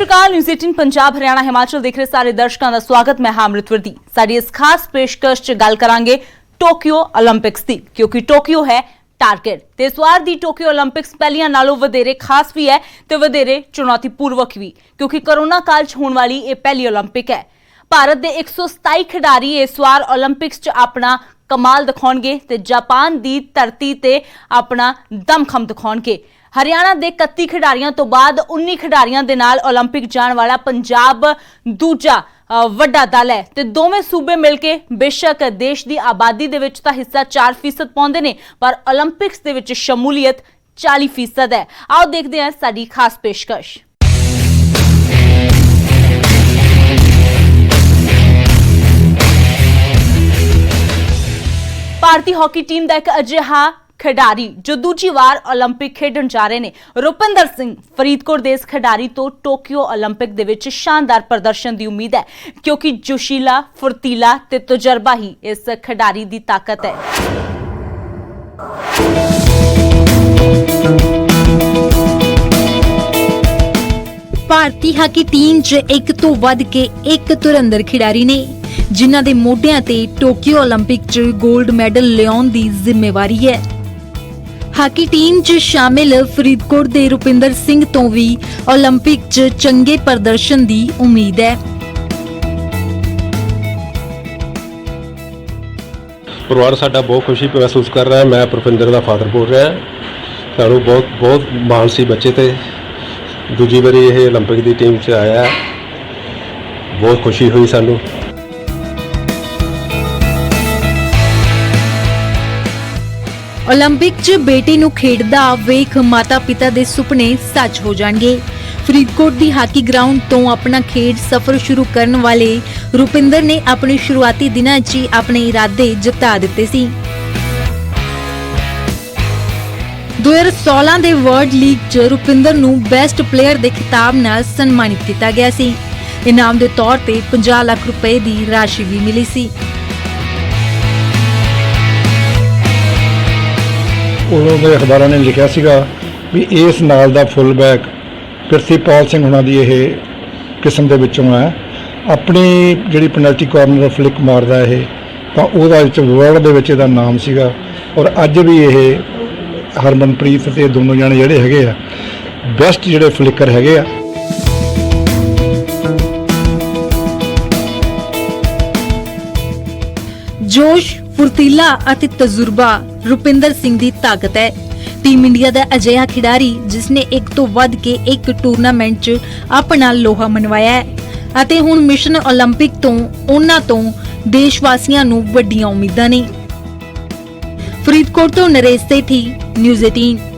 प्रकार न्यूज़ 18 पंजाब हरियाणा हिमाचल देख रहे सारे दर्शकों का स्वागत। मैं हामृत वर्दी। साडी इस खास पेशकश च गल करांगे टोक्यो ओलंपिक्स दी, क्योंकि टोक्यो है टारगेट ते इस वार दी टोक्यो ओलंपिक्स पहलियां नालों वधेरे खास भी है ते वधेरे चुनौतीपूर्वक भी, क्योंकि कोरोना काल च होने वाली यह पहली ओलंपिक है। भारत के 127 खिडारी इस वार ओलंपिक्स च अपना कमाल दिखाउणगे ते जापान की धरती ते अपना दमखम दिखाउणगे। हरियाणा के 31 खिडारियों तो बाद 19 खिडारियों के नाल ओलंपिक जाने वाला पंजाब दूजा वड्डा दल है ते दोवें सूबे मिलके बेशक देश की आबादी दे विच तां हिस्सा 4% पाउंदे ने, पर ओलंपिक्स दे विच शमूलीयत 40% है। आओ देखते हैं साडी खास पेशकश। भारतीय हॉकी टीम का एक अजिहा खिडारी जो दूजी वार ओलंपिक खेडन जा रहे हैं। रुपिंदर सिंह फरीदकोट के इस खिडारी तो टोक्यो ओलंपिक दे विच शानदार प्रदर्शन की उम्मीद है, क्योंकि जोशीला, फुर्तीला ते तजर्बा ही इस खिडारी की ताकत है। भारतीय हाकी टीम च एक तो वध के एक धुरंधर खिडारी ने, जिन्हां दे मोढियां ते टोक्यो ओलंपिक च गोल्ड मैडल लियाउण दी जिम्मेवारी है। हाकी टीम च शामिल फरीदकोट दे रुपिंदर सिंह तो भी ओलंपिक च चंगे प्रदर्शन दी उम्मीद है। परिवार साडा बहुत खुशी महसूस कर रहा है। मैं रुपिंदर का फादर बोल रहा सानू बहुत मान सी बच्चे ते दूजी बारी ये ओलंपिक की टीम च आया, बहुत खुशी हुई सानू। ओलंपिक च बेटे नू खेडदा वेख माता पिता दे सुपने सच हो जाणगे। फरीदकोट दी हाकी ग्राउंड तो अपना खेड सफर शुरू करने वाले रुपिंदर ने अपने शुरुआती दिनां च ही अपने इरादे जता दिते सी। 2016 दे वर्ल्ड लीग च रुपिंदर नू बेस्ट प्लेयर दे खिताब नाल सन्मानित किया गया सी। इनाम दे तौर ते 50 लाख रुपए दी राशि भी मिली सी। उदों के अखबारों ने लिखा सीगा भी इस नाल दा फुल बैक प्रिथीपाल सिंह हुणां दी यह किस्म दे विचों है। अपनी जिहड़ी पेनल्टी कॉर्नर फ्लिक मारदा है तो उहदा विच वर्ल्ड दे विच इहदा नाम सीगा, और अज भी यह हरमनप्रीत ते दोनों जने जिहड़े हैगे आ बेस्ट जिहड़े फ्लिकर हैगे आ। जोश, फुर्तीला अते तजुर्बा रुपिंदर सिंह दी ताकत है। टीम इंडिया दा अजिहा खिडारी जिसने एक तो वध के एक टूरनामेंट च अपना लोहा मनवाया है अते हुण मिशन ओलंपिक तो उन्हां तो देशवासियां नूं वड्डियां उम्मीदां ने। फरीदकोट तो नरेश सेठी, न्यूज़ 18।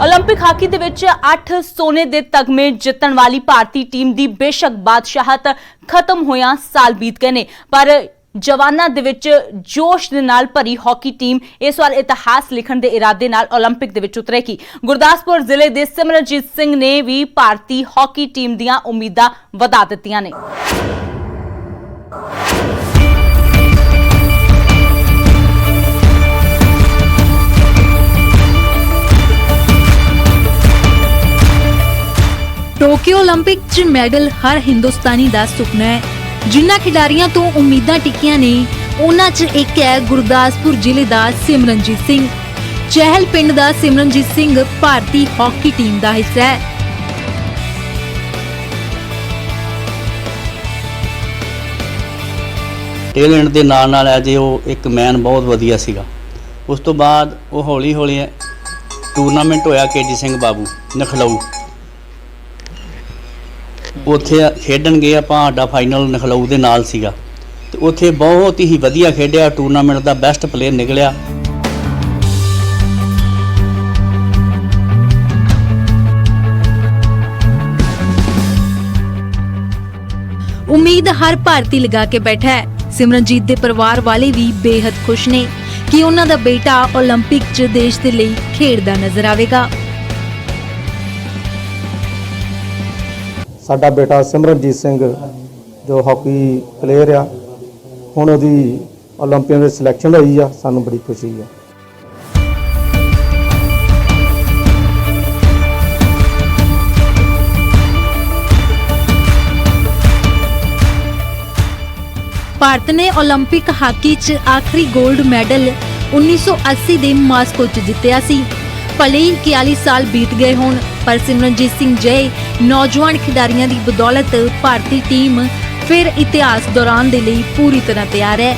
ओलंपिक हाकी दे विच 8 सोने दे तगमे जितण वाली भारतीय टीम दी बेशक बादशाहत खत्म होया साल बीत गए ने, पर जवानां दे विच जोश दे नाल भरी हॉकी टीम इस बार इतिहास लिखण दे इरादे नाल ओलंपिक दे विच उतरेगी। गुरदासपुर जिले दे सिमरनजीत सिंह ने भी भारतीय हॉकी टीम दीयां उम्मीदां वधा दित्तियां ने। टोक्यो ओलंपिक च मैडल हर हिंदुस्तानी दा सुपना है। जिन्ना खिडारियां तो उम्मीदां टिकियां ने उन्हां च एक है गुरदासपुर जिले दा सिमरनजीत सिंह। चहल पिंड दा सिमरनजीत सिंह भारतीय हॉकी टीम दा हिस्सा है। ਟੈਲੈਂਟ ਦੇ ਨਾਲ ਅਜੇ ਉਹ ਇੱਕ ਮੈਨ ਬਹੁਤ ਵਧੀਆ ਸੀਗਾ। ਉਸ ਤੋਂ ਬਾਅਦ ਉਹ ਹੌਲੀ ਹੌਲੀ ਟੂਰਨਾਮੈਂਟ ਹੋਇਆ ਕੇਜੀ ਸਿੰਘ ਬਾਬੂ ਨਖਲਊ, ਉੱਥੇ ਖੇਡਣ ਗਏ ਆਪਾਂ। ਸਾਡਾ ਫਾਈਨਲ ਨਖਲਊ ਦੇ ਨਾਲ ਸੀਗਾ ਤੇ ਉੱਥੇ ਬਹੁਤ ਹੀ ਵਧੀਆ ਖੇਡਿਆ, ਟੂਰਨਾਮੈਂਟ ਦਾ ਬੈਸਟ ਪਲੇਅਰ ਨਿਕਲਿਆ। उम्मीद हर भारती लगा के बैठा है। सिमरनजीत दे परिवार वाले भी बेहद खुश ने कि उन्हां दा बेटा ओलंपिक च देश दे लई खेडदा नजर आवेगा। साडा बेटा सिमरनजीत सिंह जो हॉकी प्लेयर आ, हुण ओहदी ओलंपिक में सिलेक्शन हुई आ, सानू बड़ी खुशी है। ਭਾਰਤ ਨੇ 올림픽 ਹਾਕੀ 'ਚ ਆਖਰੀ 골ਡ ਮੈਡਲ 1980 ਦੇ ਮਾਸਕੋ 'ਚ ਜਿੱਤਿਆ ਸੀ। ਭਲੇ ਹੀ 41 ਸਾਲ ਬੀਤ ਗਏ ਹੋਣ, ਪਰ ਸਿਮਰਨਜੀਤ ਸਿੰਘ ਜੈ ਨੌਜਵਾਨ ਖਿਡਾਰੀਆਂ ਦੀ ਬਦੌਲਤ ਭਾਰਤੀ ਟੀਮ ਫਿਰ ਇਤਿਹਾਸ ਦੌਰਾਨ ਦੇ ਲਈ ਪੂਰੀ ਤਰ੍ਹਾਂ ਤਿਆਰ ਹੈ।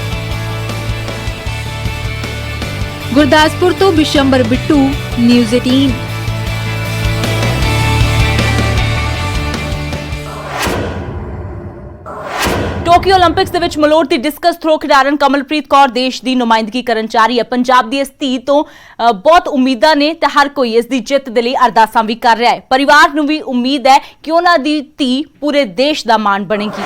ਗੁਰਦਾਸਪੁਰ ਤੋਂ ਬਿਸ਼ੰਬਰ ਬਿੱਟੂ, ਨਿਊਜ਼ 18। ਟੋਕੀਓ 올림픽ਸ ਦੇ ਵਿੱਚ ਮਲੋਟ ਦੀ ਡਿਸਕਸ ਥਰੋ ਖਿਡਾਰਨ ਕਮਲਪ੍ਰੀਤ ਕੌਰ ਦੇਸ਼ ਦੀ ਨੁਮਾਇੰਦਗੀ ਕਰਨ ਜਾ ਰਹੀ ਹੈ। ਪੰਜਾਬ ਦੀ ਇਸ ਧੀ ਤੋਂ ਬਹੁਤ ਉਮੀਦਾਂ ਨੇ ਤੇ ਹਰ ਕੋਈ ਇਸ ਦੀ ਜਿੱਤ ਦੇ ਲਈ ਅਰਦਾਸਾਂ ਵੀ ਕਰ ਰਿਹਾ ਹੈ। ਪਰਿਵਾਰ ਨੂੰ ਵੀ ਉਮੀਦ ਹੈ ਕਿ ਉਹਨਾਂ ਦੀ ਧੀ ਪੂਰੇ ਦੇਸ਼ ਦਾ ਮਾਣ ਬਣੇਗੀ।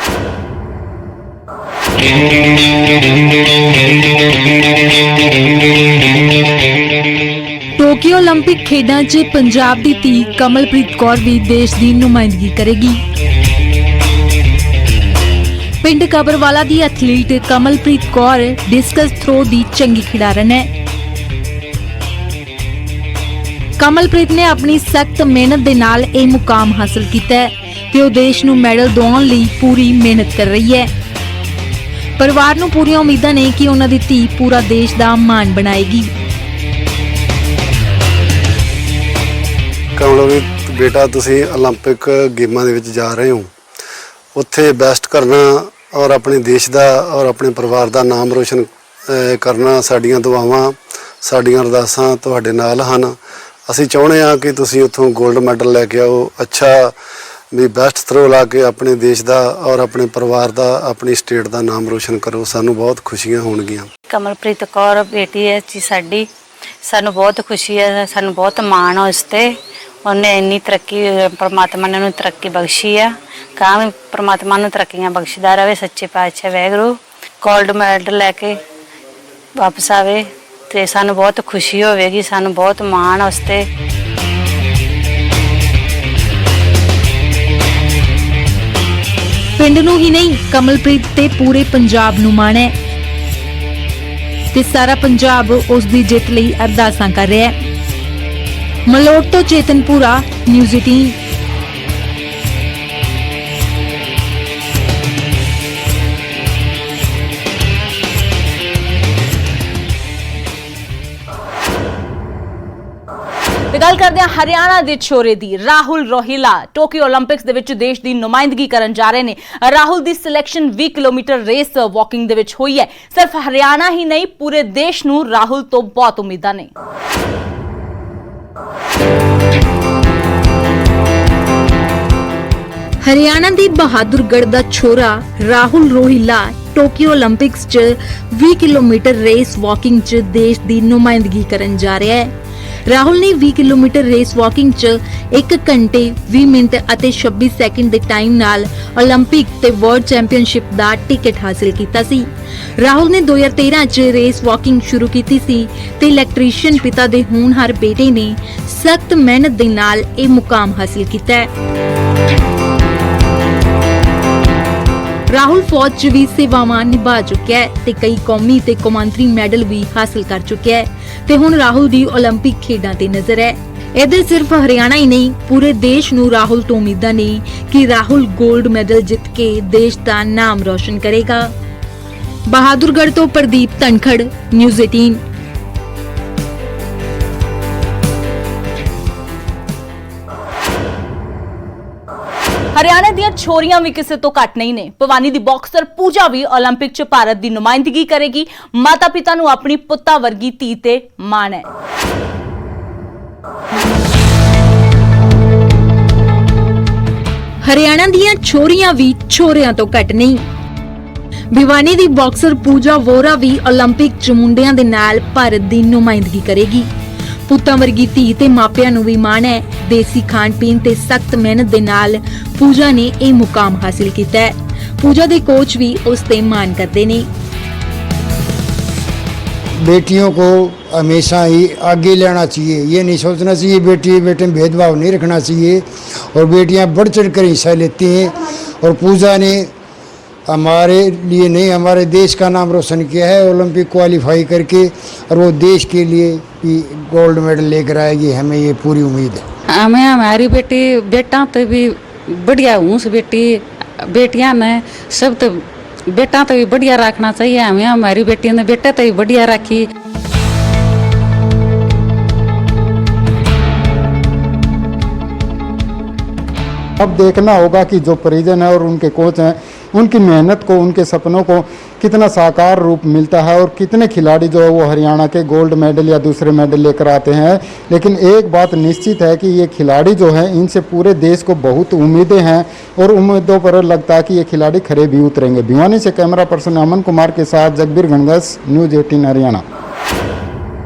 ਟੋਕੀਓ 올림픽 ਖੇਡਾਂ 'ਚ ਪੰਜਾਬ ਦੀ ਧੀ ਕਮਲਪ੍ਰੀਤ ਕੌਰ ਵੀ ਦੇਸ਼ ਦੀ ਨੁਮਾਇੰਦਗੀ ਕਰੇਗੀ। ਪਿੰਡ ਕਬਰਵਾਲਾ ਦੀ athlete Kamalpreet Kaur discus throw ਦੀ ਚੰਗੀ ਖਿਡਾਰਨ ਹੈ। ਕਮਲਪ੍ਰੀਤ ਨੇ ਆਪਣੀ ਸਖਤ ਮਿਹਨਤ ਦੇ ਨਾਲ ਇਹ ਮੁਕਾਮ ਹਾਸਲ ਕੀਤਾ ਹੈ ਤੇ ਉਹ ਦੇਸ਼ ਨੂੰ ਮੈਡਲ ਦਿਵਾਉਣ ਲਈ ਪੂਰੀ ਮਿਹਨਤ ਕਰ ਰਹੀ ਹੈ। ਪਰਿਵਾਰ ਨੂੰ ਪੂਰੀਆਂ ਉਮੀਦਾਂ ਨੇ ਕਿ ਉਹਨਾਂ ਦੀ ਧੀ ਪੂਰਾ ਦੇਸ਼ ਦਾ ਮਾਣ ਬਣਾਏਗੀ। ਕਮਲਪ੍ਰੀਤ ਬੇਟਾ, ਤੁਸੀਂ 올림픽 ਗੇਮਾਂ ਦੇ ਵਿੱਚ ਜਾ ਰਹੇ ਹੋ, ਉੱਥੇ ਬੈਸਟ ਕਰਨਾ ਔਰ ਆਪਣੇ ਦੇਸ਼ ਦਾ ਔਰ ਆਪਣੇ ਪਰਿਵਾਰ ਦਾ ਨਾਮ ਰੋਸ਼ਨ ਕਰਨਾ, ਸਾਡੀਆਂ ਦੁਆਵਾਂ ਸਾਡੀਆਂ ਅਰਦਾਸਾਂ ਤੁਹਾਡੇ ਨਾਲ ਹਨ। ਅਸੀਂ ਚਾਹੁੰਦੇ ਹਾਂ ਕਿ ਤੁਸੀਂ ਉੱਥੋਂ 골ਡ ਮੈਡਲ ਲੈ ਕੇ ਆਓ, ਅੱਛਾ ਵੀ ਬੈਸਟ ਥਰੋ ਲਾ ਕੇ ਆਪਣੇ ਦੇਸ਼ ਦਾ ਔਰ ਆਪਣੇ ਪਰਿਵਾਰ ਦਾ, ਆਪਣੀ ਸਟੇਟ ਦਾ ਨਾਮ ਰੋਸ਼ਨ ਕਰੋ। ਸਾਨੂੰ ਬਹੁਤ ਖੁਸ਼ੀਆਂ ਹੋਣਗੀਆਂ। ਕਮਲਪ੍ਰੀਤ ਕੌਰ ਬੇਟੀ ਹੈ ਜੀ ਸਾਡੀ, ਸਾਨੂੰ ਬਹੁਤ ਖੁਸ਼ੀ ਹੈ, ਸਾਨੂੰ ਬਹੁਤ ਮਾਣ ਹੈ ਉਸ ਤੇ। ਉਹਨੇ ਇੰਨੀ ਤਰੱਕੀ, ਪਰਮਾਤਮਾ ਨੇ ਉਹਨੂੰ ਤਰੱਕੀ ਬਖਸ਼ੀ ਆ। ਕਾਂ ਵੀ ਪਰਮਾਤਮਾ ਨੂੰ ਤਰੱਕੀਆਂ ਬਖਸ਼ਦਾ ਰਹੇ, ਸੱਚੇ ਪਾਤਸ਼ਾਹ ਵਾਹਿਗੁਰੂ 골ਡ ਮੈਡਲ ਲੈ ਕੇ ਵਾਪਸ ਆਵੇ ਤੇ ਸਾਨੂੰ ਬਹੁਤ ਖੁਸ਼ੀ ਹੋਵੇਗੀ, ਸਾਨੂੰ ਬਹੁਤ ਮਾਣ ਉਸ ਤੇ। ਪਿੰਡ ਨੂੰ ਹੀ ਨਹੀਂ, ਕਮਲਪ੍ਰੀਤ ਤੇ ਪੂਰੇ ਪੰਜਾਬ ਨੂੰ ਮਾਣ ਹੈ ਤੇ ਸਾਰਾ ਪੰਜਾਬ ਉਸ ਦੀ ਜਿੱਤ ਲਈ ਅਰਦਾਸਾਂ ਕਰ ਰਿਹਾ ਹੈ। ਮਲੋਟ ਤੋਂ ਚੇਤਨਪੁਰਾ, ਨਿਊਜ਼ 18। ਤੇ ਗੱਲ ਕਰਦੇ ਹਾਂ ਹਰਿਆਣਾ ਦੇ ਛੋਰੇ ਦੀ। ਰਾਹੁਲ ਰੋਹਿਲਾ ਟੋਕੀਓ 올림픽ਸ ਦੇ ਵਿੱਚ ਦੇਸ਼ ਦੀ ਨੁਮਾਇੰਦਗੀ ਕਰਨ ਜਾ ਰਹੇ ਨੇ। ਰਾਹੁਲ ਦੀ ਸਿਲੈਕਸ਼ਨ 20 ਕਿਲੋਮੀਟਰ ਰੇਸ ਵਾਕਿੰਗ ਦੇ ਵਿੱਚ ਹੋਈ ਹੈ। ਸਿਰਫ ਹਰਿਆਣਾ ਹੀ ਨਹੀਂ, ਪੂਰੇ ਦੇਸ਼ ਨੂੰ ਰਾਹੁਲ ਤੋਂ ਬਹੁਤ ਉਮੀਦਾਂ ਨੇ। ਹਰਿਆਣਾ ਦੀ ਬਹਾਦੁਰਗੜ੍ਹ ਦਾ ਛੋਰਾ ਰਾਹੁਲ ਰੋਹਿਲਾ ਟੋਕੀਓ 올림픽ਸ 'ਚ 20 ਕਿਲੋਮੀਟਰ ਰੇਸ ਵਾਕਿੰਗ 'ਚ ਦੇਸ਼ ਦੀ ਨੁਮਾਇੰਦਗੀ ਕਰਨ ਜਾ ਰਿਹਾ ਹੈ। ਰਾਹੁਲ ਨੇ 20 ਕਿਲੋਮੀਟਰ ਰੇਸ ਵਾਕਿੰਗ 'ਚ 1 ਘੰਟੇ 20 ਮਿੰਟ ਅਤੇ 26 ਸੈਕਿੰਡ ਦੇ ਟਾਈਮ ਨਾਲ 올림픽 ਤੇ ਵਰਲਡ ਚੈਂਪੀਅਨਸ਼ਿਪ ਦਾ ਟਿਕਟ ਹਾਸਲ ਕੀਤਾ ਸੀ। ਰਾਹੁਲ ਨੇ 2013 'ਚ ਰੇਸ ਵਾਕਿੰਗ ਸ਼ੁਰੂ ਕੀਤੀ ਸੀ ਤੇ ਇਲੈਕਟ੍ਰੀਸ਼ੀਅਨ ਪਿਤਾ ਦੇ ਹੋਣਹਾਰ ਬੇਟੇ ਨੇ ਸਖਤ ਮਿਹਨਤ ਦੇ ਨਾਲ ਇਹ ਮੁਕਾਮ ਹਾਸਲ ਕੀਤਾ ਹੈ। ਰਾਹੁਲ ਫੌਜ 'ਚ ਵੀ ਸੇਵਾਵਾਂ ਨਿਭਾ ਚੁੱਕਿਆ ਹੈ ਤੇ ਕਈ ਕੌਮੀ ਤੇ ਕੌਮਾਂਤਰੀ ਮੈਡਲ ਵੀ ਹਾਸਲ ਕਰ ਚੁੱਕਿਆ ਹੈ ਤੇ ਹੁਣ ਰਾਹੁਲ ਦੀ 올림픽 ਖੇਡਾਂ ਤੇ ਨਜ਼ਰ ਹੈ। ਇਹਦੇ ਸਿਰਫ ਹਰਿਆਣਾ ਹੀ ਨਹੀਂ, ਪੂਰੇ ਦੇਸ਼ ਨੂੰ ਰਾਹੁਲ ਤੋਂ ਉਮੀਦਾਂ ਨੇ ਕਿ ਰਾਹੁਲ 골ਡ ਮੈਡਲ ਜਿੱਤ ਕੇ ਦੇਸ਼ ਦਾ ਨਾਮ ਰੋਸ਼ਨ ਕਰੇਗਾ। ਬਹਾਦੁਰਗੜ੍ਹ ਤੋਂ ਪ੍ਰਦੀਪ ਧਨਖੜ, ਨਿਊਜ਼ 18। ਹਰਿਆਣਾ ਦੀਆਂ ਛੋਰੀਆਂ ਵੀ ਕਿਸੇ ਤੋਂ ਘੱਟ ਨਹੀਂ ਨੇ। ਭਵਾਨੀ ਦੀ ਬਾਕਸਰ ਪੂਜਾ ਵੀ 올림픽 'ਚ ਭਾਰਤ ਦੀ ਨੁਮਾਇੰਦਗੀ ਕਰੇਗੀ। ਮਾਤਾ ਪਿਤਾ ਨੂੰ ਆਪਣੀ ਪੁੱਤਾਂ ਵਰਗੀ ਧੀ ਤੇ ਮਾਣ ਹੈ। ਹਰਿਆਣਾ ਦੀਆਂ ਛੋਰੀਆਂ ਵੀ ਛੋਰਿਆਂ ਤੋਂ ਘੱਟ ਨਹੀਂ। ਭਿਵਾਨੀ ਦੀ ਬਾਕਸਰ ਪੂਜਾ ਵੋਰਾ ਵੀ 올림픽 'ਚ ਮੁੰਡਿਆਂ ਦੇ ਨਾਲ ਭਾਰਤ ਦੀ ਨੁਮਾਇੰਦਗੀ ਕਰੇਗੀ। ਪੁੱਤਾਂ ਵਰਗੀ ਧੀ ਤੇ ਮਾਪਿਆਂ ਨੂੰ ਵੀ ਮਾਣ ਹੈ। ਦੇਸੀ ਖਾਣ ਪੀਣ ਤੇ ਸਖਤ ਮਿਹਨਤ ਦੇ ਨਾਲ ਪੂਜਾ ਨੇ ਇਹ ਮੁਕਾਮ ਹਾਸਿਲ ਕੀਤਾ ਹੈ। ਪੂਜਾ ਦੇ ਕੋਚ ਵੀ ਉਸ ਤੇ ਮਾਣ ਕਰਦੇ ਨੇ। बेटियों को हमेशा ही आगे लेना चाहिए, ये नहीं सोचना चाहिए बेटी बेटे में भेदभाव नहीं रखना चाहिए और बेटियां बढ़ चढ़ कर हिस्सा लेती हैं। और पूजा ने हमारे लिए नहीं, हमारे देश का नाम रोशन किया है ओलंपिक क्वालिफाई करके, और वो देश के लिए भी गोल्ड मेडल लेकर आएगी, हमें ये पूरी उम्मीद है। हमें हमारी बेटी बेटा तो भी बढ़िया हूँ, बेटियां में सब तो बेटा तो भी बढ़िया रखना चाहिए, हमें हमारी बेटी ने बेटा तो भी बढ़िया रखी। अब देखना होगा कि जो परिजन है और उनके कोच हैं, उनकी मेहनत को, उनके सपनों को कितना साकार रूप मिलता है और कितने खिलाड़ी जो है वो हरियाणा के गोल्ड मेडल या दूसरे मेडल लेकर आते हैं। लेकिन एक बात निश्चित है कि ये खिलाड़ी जो हैं, इनसे पूरे देश को बहुत उम्मीदें हैं और उम्मीदों पर लगता है कि ये खिलाड़ी खरे भी उतरेंगे। भिवानी से कैमरा पर्सन अमन कुमार के साथ जगबीर गणगस, न्यूज़ 18 हरियाणा।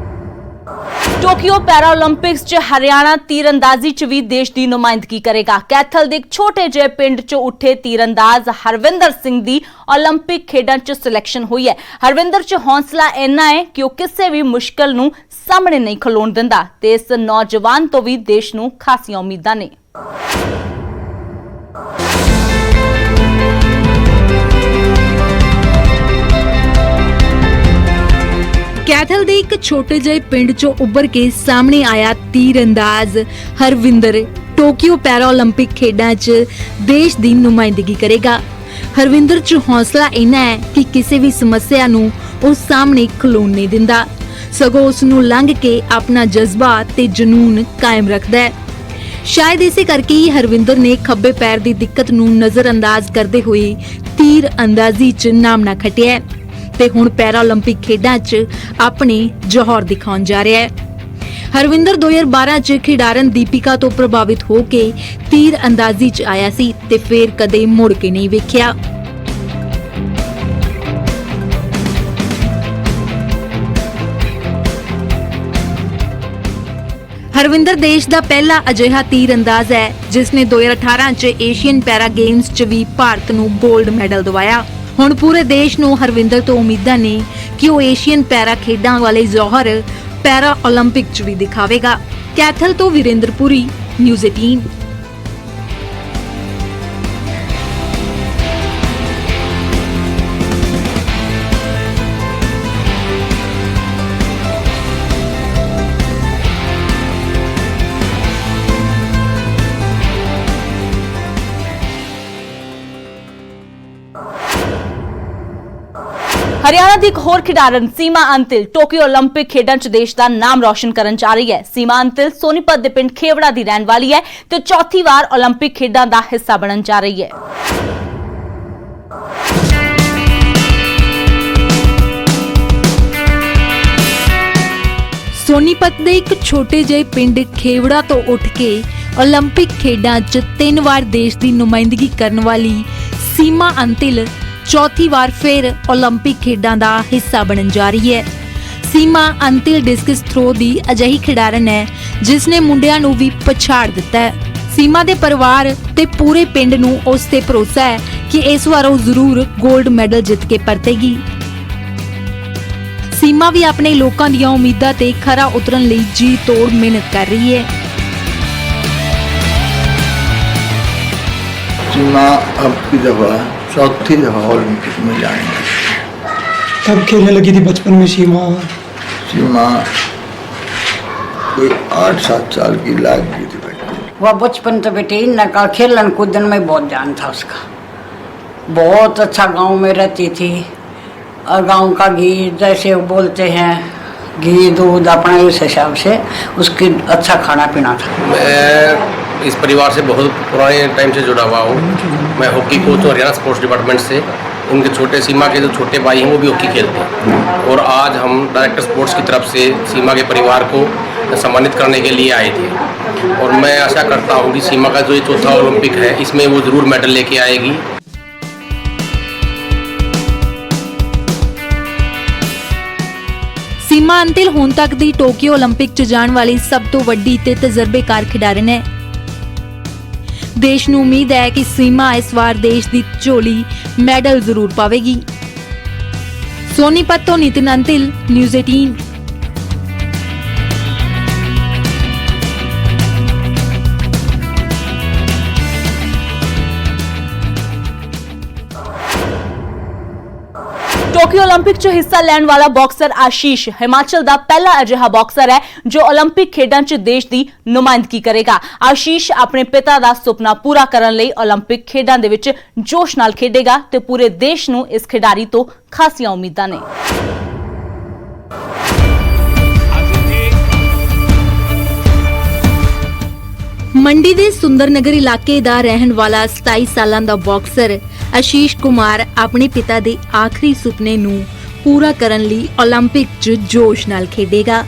ਟੋਕੀਓ ਪੈਰਾਓਲੰਪਿਕਸ 'ਚ ਹਰਿਆਣਾ ਤੀਰਅੰਦਾਜ਼ੀ 'ਚ ਵੀ ਦੇਸ਼ ਦੀ ਨੁਮਾਇੰਦਗੀ ਕਰੇਗਾ। ਕੈਥਲ ਦੇ ਇੱਕ ਛੋਟੇ ਜਿਹੇ ਪਿੰਡ 'ਚ ਉੱਠੇ ਤੀਰਅੰਦਾਜ਼ ਹਰਵਿੰਦਰ ਸਿੰਘ ਦੀ 올림픽 ਖੇਡਾਂ 'ਚ ਸਿਲੈਕਸ਼ਨ ਹੋਈ ਹੈ। ਹਰਵਿੰਦਰ 'ਚ ਹੌਸਲਾ ਇੰਨਾ ਹੈ ਕਿ ਉਹ ਕਿਸੇ ਵੀ ਮੁਸ਼ਕਲ ਨੂੰ ਸਾਹਮਣੇ ਨਹੀਂ ਖਲੋਣ ਦਿੰਦਾ ਤੇ ਇਸ ਨੌਜਵਾਨ ਤੋਂ ਵੀ ਦੇਸ਼ ਨੂੰ ਖਾਸੀਆਂ ਉਮੀਦਾਂ ਨੇ। ਕੈਥਲ ਦੇ ਇੱਕ ਛੋਟੇ ਜਿਹੇ ਪਿੰਡ 'ਚੋਂ ਉੱਭਰ ਕੇ ਸਾਹਮਣੇ ਆਇਆ ਤੀਰਅੰਦਾਜ਼ ਹਰਵਿੰਦਰ ਟੋਕੀਓ ਪੈਰਾਓਲੰਪਿਕ ਖੇਡਾਂ 'ਚ ਦੇਸ਼ ਦੀ ਨੁਮਾਇੰਦਗੀ ਕਰੇਗਾ। ਹਰਵਿੰਦਰ 'ਚ ਹੌਸਲਾ ਇੰਨਾ ਹੈ ਕਿ ਕਿਸੇ ਵੀ ਸਮੱਸਿਆ ਨੂੰ ਉਹ ਸਾਹਮਣੇ ਖਲੋਣ ਨਹੀਂ ਦਿੰਦਾ, ਸਗੋਂ ਉਸ ਨੂੰ ਲੰਘ ਕੇ ਆਪਣਾ ਜਜ਼ਬਾ ਤੇ ਜਨੂਨ ਕਾਇਮ ਰੱਖਦਾ ਹੈ। ਸ਼ਾਇਦ ਇਸੇ ਕਰਕੇ ਹੀ ਹਰਵਿੰਦਰ ਨੇ ਖੱਬੇ ਪੈਰ ਦੀ ਦਿੱਕਤ ਨੂੰ ਨਜ਼ਰਅੰਦਾਜ਼ ਕਰਦੇ ਹੋਏ ਤੀਰਅੰਦਾਜ਼ੀ 'ਚ ਨਾਮਣਾ ਖੱਟਿਆ ਹੈ ਤੇ ਹੁਣ ਪੈਰਾਓਲੰਪਿਕ ਖੇਡਾਂ 'ਚ ਆਪਣੇ ਜੌਹਰ ਦਿਖਾਉਣ ਜਾ ਰਿਹਾ ਹੈ। ਹਰਵਿੰਦਰ 2012 'ਚ ਖਿਡਾਰਨ ਦੀਪਿਕਾ ਤੋਂ ਪ੍ਰਭਾਵਿਤ ਹੋ ਕੇ ਤੀਰਅੰਦਾਜ਼ੀ 'ਚ ਆਇਆ ਸੀ ਤੇ ਫਿਰ ਕਦੇ ਮੁੜ ਕੇ ਨਹੀਂ ਵੇਖਿਆ। ਹਰਵਿੰਦਰ ਦੇਸ਼ ਦਾ ਪਹਿਲਾ ਅਜਿਹਾ ਤੀਰਅੰਦਾਜ਼ ਹੈ ਜਿਸ ਨੇ 2018 'ਚ ਏਸ਼ੀਅਨ ਪੈਰਾ ਗੇਮਸ 'ਚ ਵੀ ਭਾਰਤ ਨੂੰ 골ਡ ਮੈਡਲ ਦਿਵਾਇਆ। ਹੁਣ ਪੂਰੇ ਦੇਸ਼ ਨੂੰ ਹਰਵਿੰਦਰ ਤੋਂ ਉਮੀਦਾਂ ਨੇ ਕਿ ਉਹ ਏਸ਼ੀਅਨ ਪੈਰਾ ਖੇਡਾਂ ਵਾਲੇ ਜੌਹਰ ਪੈਰਾ 올림픽 'ਚ ਵੀ ਦਿਖਾਵੇਗਾ। ਕੈਥਲ ਤੋਂ ਵੀਰੇਂਦਰਪੁਰੀ, ਨਿਊਜ਼ 18। ਹਰਿਆਣਾ ਦੀ ਇੱਕ ਹੋਰ ਖਿਡਾਰਨ ਸੀਮਾ ਅੰਤਿਲ ਟੋਕੀਓ 올림픽 ਖੇਡਾਂ 'ਚ ਦੇਸ਼ ਦਾ ਨਾਮ ਰੌਸ਼ਨ ਕਰਨ ਜਾ ਰਹੀ ਹੈ। ਸੀਮਾ ਅੰਤਿਲ ਸੋਨੀਪਤ ਦੇ ਪਿੰਡ ਖੇਵੜਾ ਦੀ ਰਹਿਣ ਵਾਲੀ ਹੈ ਤੇ ਚੌਥੀ ਵਾਰ 올림픽 ਖੇਡਾਂ ਦਾ ਹਿੱਸਾ ਬਣਨ ਜਾ ਰਹੀ ਹੈ। ਸੋਨੀਪਤ ਦੇ ਇੱਕ ਛੋਟੇ ਜਿਹੇ ਪਿੰਡ ਖੇਵੜਾ ਤੋਂ ਉੱਠ ਕੇ 올림픽 ਖੇਡਾਂ 'ਚ 3 ਵਾਰ ਦੇਸ਼ ਦੀ ਨੁਮਾਇੰਦਗੀ ਕਰਨ ਵਾਲੀ ਸੀਮਾ ਅੰਤਿਲ ਚੌਥੀ ਵਾਰ ਫਿਰ 올림픽 ਖੇਡਾਂ ਦਾ ਹਿੱਸਾ ਬਣਨ ਜਾ ਰਹੀ ਹੈ। ਸੀਮਾ ਅੰਤਿਲ ਡਿਸਕਸ ਥਰੋ ਦੀ ਅਜਿਹੀ ਖਿਡਾਰਨ ਹੈ ਜਿਸ ਨੇ ਮੁੰਡਿਆਂ ਨੂੰ ਵੀ ਪਛਾੜ ਦਿੱਤਾ ਹੈ। ਸੀਮਾ ਦੇ ਪਰਿਵਾਰ ਤੇ ਪੂਰੇ ਪਿੰਡ ਨੂੰ ਉਸ ਤੇ ਭਰੋਸਾ ਹੈ ਕਿ ਇਸ ਵਾਰ ਉਹ ਜ਼ਰੂਰ 골ਡ ਮੈਡਲ ਜਿੱਤ ਕੇ ਪਰਤੇਗੀ। ਸੀਮਾ ਵੀ ਆਪਣੇ ਲੋਕਾਂ ਦੀਆਂ ਉਮੀਦਾਂ ਤੇ ਖਰਾ ਉਤਰਨ ਲਈ ਜੀ ਤੋੜ ਮਿਹਨਤ ਕਰ ਰਹੀ ਹੈ। सीमा अब की दफा चौथी दफा ओलंपिक में जाएंगे। कब खेलने लगी थी बचपन में सीमा? सीमा कोई 8-7 साल की लाग गई थी बेटी। वह बचपन से बेटे न का खेलन कूदन में बहुत ध्यान था उसका। बहुत अच्छा गांव में रहती थी और गांव का घी जैसे वो बोलते हैं घी दूध अपना इस हिसाब से उसकी अच्छा खाना पीना था। मैं इस परिवार से बहुत पुराने टाइम से जुड़ा हुआ हूँ। मैं हॉकी कोच हूँ हरियाणा स्पोर्ट्स डिपार्टमेंट से। उनके छोटे सीमा के जो छोटे भाई हैं वो भी हॉकी खेलते हैं और आज हम डायरेक्टर स्पोर्ट्स की तरफ से सीमा के परिवार को सम्मानित करने के लिए आए थे और मैं आशा करता हूँ कि सीमा का जो ये चौथा ओलंपिक है इसमें वो ज़रूर मेडल लेके आएगी। ਸੀਮਾ ਅੰਤਿਲ ਹੁਣ ਤੱਕ ਦੀ ਟੋਕੀਓ 올림픽 'ਚ ਜਾਣ ਵਾਲੀ ਸਭ ਤੋਂ ਵੱਡੀ ਤੇ ਤਜਰਬੇਕਾਰ ਖਿਡਾਰਨ ਹੈ। ਦੇਸ਼ ਨੂੰ ਉਮੀਦ ਹੈ ਕਿ ਸੀਮਾ ਇਸ ਵਾਰ ਦੇਸ਼ ਦੀ ਝੋਲੀ ਮੈਡਲ ਜ਼ਰੂਰ ਪਾਵੇਗੀ। ਸੋਨੀਪਤ ਤੋਂ Nitin Antil, news 18। Tokyo Olympic 'ਚ ਹਿੱਸਾ ਲੈਣ ਵਾਲਾ ਬਾਕਸਰ ਆਸ਼ੀਸ਼ ਹਿਮਾਚਲ ਦਾ ਪਹਿਲਾ ਅਜਿਹਾ ਬਾਕਸਰ ਹੈ ਜੋ ओलंपिक ਖੇਡਾਂ 'ਚ ਦੇਸ਼ ਦੀ ਨੁਮਾਇੰਦਗੀ ਕਰੇਗਾ। ਆਸ਼ੀਸ਼ ਆਪਣੇ ਪਿਤਾ ਦਾ ਸੁਪਨਾ ਪੂਰਾ ਕਰਨ ਲਈ ओलंपिक ਖੇਡਾਂ ਦੇ ਵਿੱਚ ਜੋਸ਼ ਨਾਲ ਖੇਡੇਗਾ ਤੇ ਪੂਰੇ ਦੇਸ਼ ਨੂੰ ਇਸ ਖਿਡਾਰੀ ਤੋਂ ਖਾਸੀਆਂ ਉਮੀਦਾਂ ਨੇ। ਮੰਡੀ ਦੇ ਸੁੰਦਰਨਗਰ ਇਲਾਕੇ ਦਾ ਰਹਿਣ ਵਾਲਾ 27 ਸਾਲਾਂ ਦਾ ਬਾਕਸਰ ਆਸ਼ੀਸ਼ ਕੁਮਾਰ ਆਪਣੇ ਪਿਤਾ ਦੇ ਆਖਰੀ ਸੁਪਨੇ ਨੂੰ ਪੂਰਾ ਕਰਨ ਲਈ 올림픽 'ਚ ਜੋਸ਼ ਨਾਲ ਖੇਡੇਗਾ।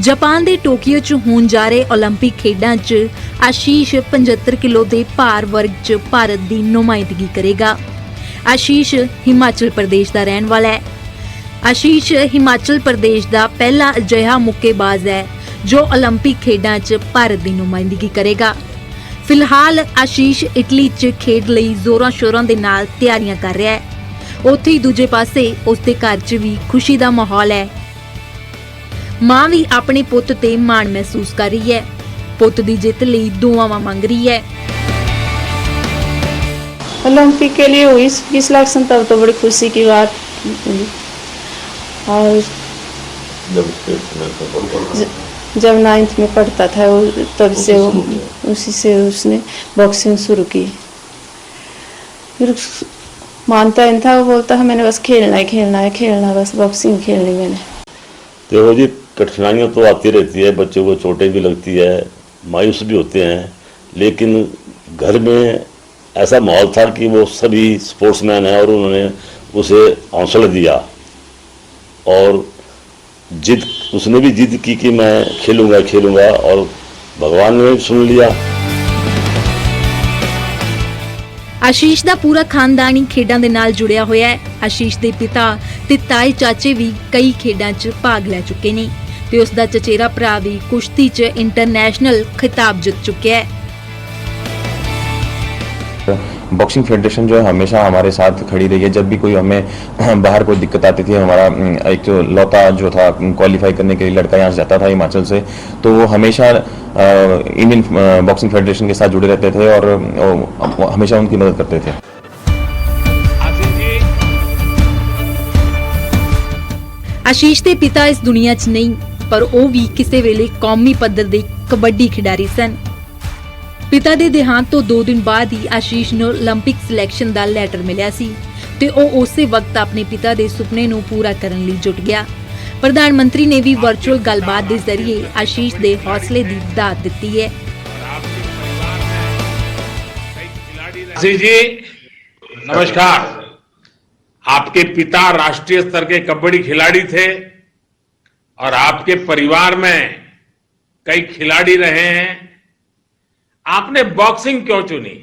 ਜਾਪਾਨ ਦੇ ਟੋਕੀਓ 'ਚ ਹੋਣ ਜਾ ਰਹੇ 올림픽 ਖੇਡਾਂ 'ਚ ਆਸ਼ੀਸ਼ 75 ਕਿਲੋ ਦੇ ਭਾਰ ਵਰਗ 'ਚ ਭਾਰਤ ਦੀ ਨੁਮਾਇੰਦਗੀ ਕਰੇਗਾ। ਆਸ਼ੀਸ਼ ਹਿਮਾਚਲ ਪ੍ਰਦੇਸ਼ ਦਾ ਰਹਿਣ ਵਾਲਾ ਹੈ। ਆਸ਼ੀਸ਼ ਹਿਮਾਚਲ ਪ੍ਰਦੇਸ਼ ਦਾ ਪਹਿਲਾ ਅਜਿਹਾ ਮੁੱਕੇਬਾਜ਼ ਹੈ ਜੋ 올림픽 ਖੇਡਾਂ 'ਚ ਭਾਰਤ ਦੀ ਨੁਮਾਇੰਦਗੀ ਕਰੇਗਾ। ਫਿਲਹਾਲ ਆਸ਼ੀਸ਼ ਇਟਲੀ 'ਚ ਖੇਡ ਲਈ ਜ਼ੋਰਾਂ ਸ਼ੋਰਾਂ ਦੇ ਨਾਲ ਤਿਆਰੀਆਂ ਕਰ ਰਿਹਾ ਹੈ। ਉੱਥੇ ਹੀ ਦੂਜੇ ਪਾਸੇ ਉਸ ਦੇ ਘਰ 'ਚ ਵੀ ਖੁਸ਼ੀ ਦਾ ਮਾਹੌਲ ਹੈ। ਮਾਂ ਵੀ ਆਪਣੇ ਪੁੱਤ ਤੇ ਮਾਣ ਮਹਿਸੂਸ ਕਰ ਰਹੀ ਹੈ। ਪੁੱਤ ਦੀ ਜਿੱਤ ਲਈ ਦੁਆਵਾਂ ਮੰਗ ਰਹੀ है। ओलंपिक के लिए हुई इसकी सिलेक्शन तब तो बड़ी खुशी की बात। और जब 9th में पढ़ता था तब से उसी से उसने बॉक्सिंग शुरू की। फिर मानता नहीं था, वो बोलता है मैंने बस खेलना है खेलना, बस बॉक्सिंग खेलनी मैंने। देखो जी, कठिनाइयाँ तो आती रहती है, बच्चों को चोटें भी लगती है, मायूस भी होते हैं, लेकिन घर में ऐसा माहौल था कि वो सभी स्पोर्ट्समैन हैं और उन्होंने उसे हौसला दिया और जिद उसने भी जिद की कि मैं खेलूंगा और भगवान ने भी सुन लिया। ਆਸ਼ੀਸ਼ ਦਾ ਪੂਰਾ ਖਾਨਦਾਨ ਹੀ ਖੇਡਾਂ ਦੇ ਨਾਲ ਜੁੜਿਆ ਹੋਇਆ ਹੈ। ਆਸ਼ੀਸ਼ ਦੇ ਪਿਤਾ ਤੇ ਤਾਏ ਚਾਚੇ ਵੀ ਕਈ ਖੇਡਾਂ 'ਚ ਭਾਗ ਲੈ ਚੁੱਕੇ ਨੇ ਤੇ ਉਸ ਦਾ ਚਚੇਰਾ ਭਰਾ ਵੀ ਕੁਸ਼ਤੀ 'ਚ ਇੰਟਰਨੈਸ਼ਨਲ ਖਿਤਾਬ ਜਿੱਤ ਚੁੱਕਿਆ ਹੈ। बॉक्सिंग फेडरेशन जो है हमेशा हमारे साथ खड़ी रही है। जब भी कोई हमें बाहर कोई दिक्कत आती थी, हमारा एक लौता जो था क्वालिफाई करने के लिए लड़का यहाँ से जाता था हिमाचल से, तो वो हमेशा इंडियन बॉक्सिंग फेडरेशन के साथ जुड़े रहते थे और हमेशा उनकी मदद करते थे। ਆਸ਼ੀਸ਼ ਦੇ ਪਿਤਾ ਇਸ ਦੁਨੀਆ 'ਚ ਨਹੀਂ, ਪਰ ਉਹ ਵੀ ਕਿਸੇ ਵੇਲੇ ਕੌਮੀ ਪੱਧਰ ਦੇ ਕਬੱਡੀ ਖਿਡਾਰੀ ਸਨ। ਪਿਤਾ ਦੇ ਦੇਹਾਂਤ ਤੋਂ 2 ਦਿਨ ਬਾਅਦ ਹੀ ਆਸ਼ੀਸ਼ ਨੂੰ 올림픽 ਸਿਲੈਕਸ਼ਨ ਦਾ ਲੈਟਰ ਮਿਲਿਆ ਸੀ ਤੇ ਉਹ ਉਸੇ ਵਕਤ ਆਪਣੇ ਪਿਤਾ ਦੇ ਸੁਪਨੇ ਨੂੰ ਪੂਰਾ ਕਰਨ ਲਈ ਜੁਟ ਗਿਆ। ਪ੍ਰਧਾਨ ਮੰਤਰੀ ਨੇ ਵੀ ਵਰਚੁਅਲ ਗੱਲਬਾਤ ਦੇ ਜ਼ਰੀਏ ਆਸ਼ੀਸ਼ ਦੇ ਹੌਸਲੇ ਦੀ ਦਾਤ ਦਿੱਤੀ ਹੈ। आशीष जी नमस्कार। आपके पिता राष्ट्रीय स्तर के कबड्डी खिलाड़ी थे और आपके परिवार में कई खिलाड़ी रहे हैं, आपने बॉक्सिंग क्यों चुनी?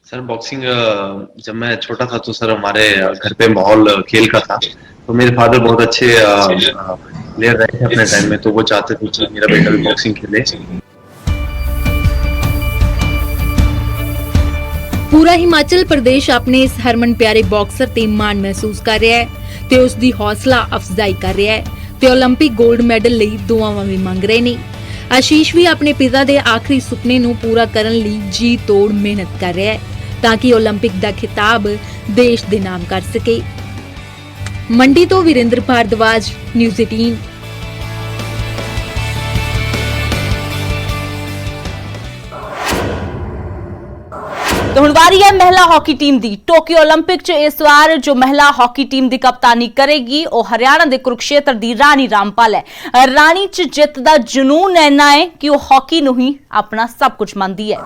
सर बॉक्सिंग जब मैं छोटा था तो सर हमारे घर पे माहौल खेल का था, तो मेरे फादर बहुत अच्छे प्लेयर रहे थे अपने टाइम में, तो वो चाहते थे कि मेरा बेटा भी बॉक्सिंग खेले। ਪੂਰਾ ਹਿਮਾਚਲ ਪ੍ਰਦੇਸ਼ ਆਪਣੇ ਇਸ ਹਰਮਨ ਪਿਆਰੇ ਬਾਕਸਰ ਤੇ ਮਾਣ ਮਹਿਸੂਸ ਕਰ ਰਿਹਾ ਹੈ ਤੇ ਉਸ ਦੀ ਹੌਸਲਾ ਅਫਜ਼ਾਈ ਕਰ ਰਿਹਾ ਹੈ ਤੇ 올림픽 골ਡ ਮੈਡਲ ਲਈ ਦੁਆਵਾਂ ਵੀ ਮੰਗ ਰਹੇ ਨੇ। ਆਸ਼ੀਸ਼ ਵੀ ਆਪਣੇ ਪਿਤਾ ਦੇ ਆਖਰੀ ਸੁਪਨੇ ਨੂੰ ਪੂਰਾ ਕਰਨ ਲਈ ਜੀ ਤੋੜ ਮਿਹਨਤ ਕਰ ਰਿਹਾ ਹੈ ਤਾਂ ਕਿ 올림픽 ਦਾ ਖਿਤਾਬ ਦੇਸ਼ ਦੇ ਨਾਮ ਕਰ ਸਕੇ। ਮੰਡੀ ਤੋਂ ਵੀਰਿੰਦਰ ਭਾਰਦਵਾਜ, ਨਿਊਜ਼ 18। तो हुण वारी है महिला हॉकी टीम दी। टोक्यो ओलंपिक च इस बार जो महिला हॉकी टीम दी कप्तानी करेगी वह हरियाणा दे कुरुक्षेत्र दी रानी रामपाल है। रानी च जित दा जुनून इन्ना है कि वह हॉकी नूं ही अपना सब कुछ मानदी है।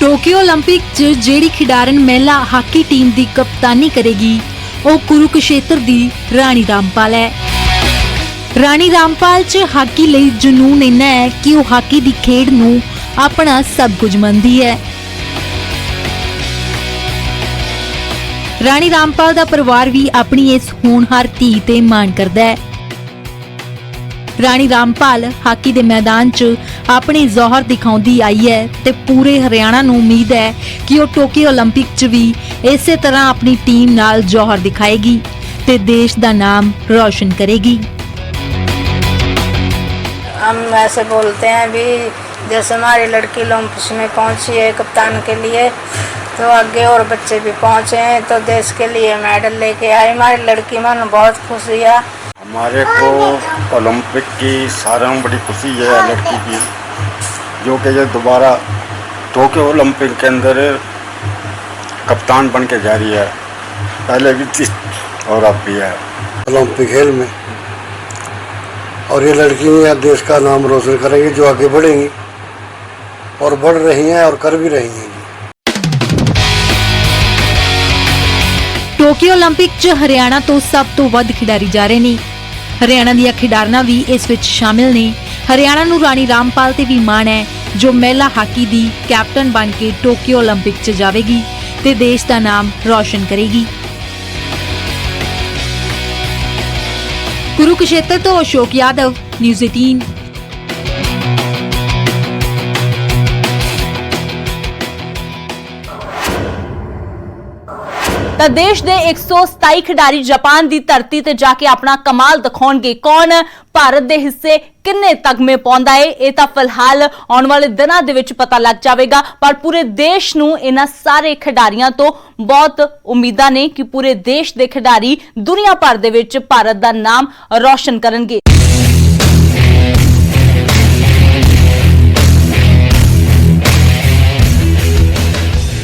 टोक्यो ओलंपिक च जेड़ी खिडारन महिला हॉकी टीम दी कप्तानी करेगी वह कुरुक्षेत्र दी रानी रामपाल है। रानी रामपाल च हाकी ਲਈ ਜਨੂਨ ਇੰਨਾ ਹੈ ਕਿ ਉਹ ਹਾਕੀ ਦੀ ਖੇਡ ਨੂੰ ਆਪਣਾ ਸਭ ਕੁਝ ਮੰਨਦੀ ਹੈ। ਰਾਣੀ ਰਾਮਪਾਲ ਦਾ ਪਰਿਵਾਰ ਵੀ ਆਪਣੀ ਇਸ ਹੋਣਹਾਰ ਧੀ ਤੇ ਮਾਣ ਕਰਦਾ ਹੈ। ਰਾਣੀ ਰਾਮਪਾਲ ਹਾਕੀ ਦੇ ਮੈਦਾਨ 'ਚ ਆਪਣੇ ਜ਼ੋਹਰ ਦਿਖਾਉਂਦੀ ਆਈ ਹੈ ਤੇ ਪੂਰੇ ਹਰਿਆਣਾ ਨੂੰ ਉਮੀਦ ਹੈ ਕਿ ਉਹ ਟੋਕੀਓ 올림픽 'ਚ ਵੀ ਇਸੇ ਤਰ੍ਹਾਂ ਆਪਣੀ ਟੀਮ ਨਾਲ ਜ਼ੋਹਰ ਦਿਖਾਏਗੀ ਤੇ ਦੇਸ਼ ਦਾ ਨਾਮ ਰੌਸ਼ਨ ਕਰੇਗੀ। हम ऐसे बोलते हैं भी जैसे हमारी लड़की ओलंपिक्स में पहुंची है कप्तान के लिए, तो आगे और बच्चे भी पहुंचे हैं तो देश के लिए मेडल लेके आए। हमारी लड़की मन बहुत खुश हुआ। हमारे को ओलंपिक की सारे में बड़ी खुशी है लड़की की, जो कि ये दोबारा टोक्यो ओलंपिक के अंदर कप्तान बन के जा रही है। पहले भी थी और अब भी है ओलंपिक खेल में, और ये लड़की देश का नाम रोशन करेंगी, जो आगे बढ़ेंगी और बढ़ रही हैं और कर भी रही हैं। ਟੋਕੀਓ 올림픽 'ਚ ਹਰਿਆਣਾ ਤੋਂ ਸਭ ਤੋਂ ਵੱਧ ਖਿਡਾਰੀ ਜਾ ਰਹੇ ਨੇ। ਹਰਿਆਣਾ ਦੀਆਂ ਖਿਡਾਰਨਾਂ ਵੀ ਇਸ ਵਿੱਚ ਸ਼ਾਮਿਲ ਨੇ। ਹਰਿਆਣਾ ਨੂੰ ਰਾਣੀ ਰਾਮਪਾਲ ਤੇ ਵੀ ਮਾਣ ਹੈ, ਜੋ ਮਹਿਲਾ ਹਾਕੀ ਦੀ ਕੈਪਟਨ ਬਣ ਕੇ ਟੋਕੀਓ 올림픽 'ਚ ਜਾਵੇਗੀ ਤੇ ਦੇਸ਼ ਦਾ ਨਾਮ ਰੌਸ਼ਨ ਕਰੇਗੀ। ਕੁਰੂਕਸ਼ੇਤਰ ਤੋਂ ਅਸ਼ੋਕ ਯਾਦਵ, ਨਿਊਜ਼ 18। ਤਾਂ ਦੇਸ਼ ਦੇ 127 ਖਿਡਾਰੀ ਜਾਪਾਨ ਦੀ ਧਰਤੀ ਤੇ ਜਾ ਕੇ ਆਪਣਾ ਕਮਾਲ ਦਿਖਾਉਣਗੇ। ਕੌਣ ਭਾਰਤ ਦੇ ਹਿੱਸੇ ਕਿੰਨੇ ਤਗਮੇ ਪਾਉਂਦਾ ਏ, ਇਹ ਤਾਂ ਫਿਲਹਾਲ ਆਉਣ ਵਾਲੇ ਦਿਨਾਂ ਦੇ ਵਿੱਚ ਪਤਾ ਲੱਗ ਜਾਵੇਗਾ। ਪਰ ਪੂਰੇ ਦੇਸ਼ ਨੂੰ ਇਹਨਾਂ ਸਾਰੇ ਖਿਡਾਰੀਆਂ ਤੋਂ ਬਹੁਤ ਉਮੀਦਾਂ ਨੇ ਕਿ ਪੂਰੇ ਦੇਸ਼ ਦੇ ਖਿਡਾਰੀ ਦੁਨੀਆ ਭਰ ਦੇ ਵਿੱਚ ਭਾਰਤ ਦਾ ਨਾਮ ਰੌਸ਼ਨ ਕਰਨਗੇ।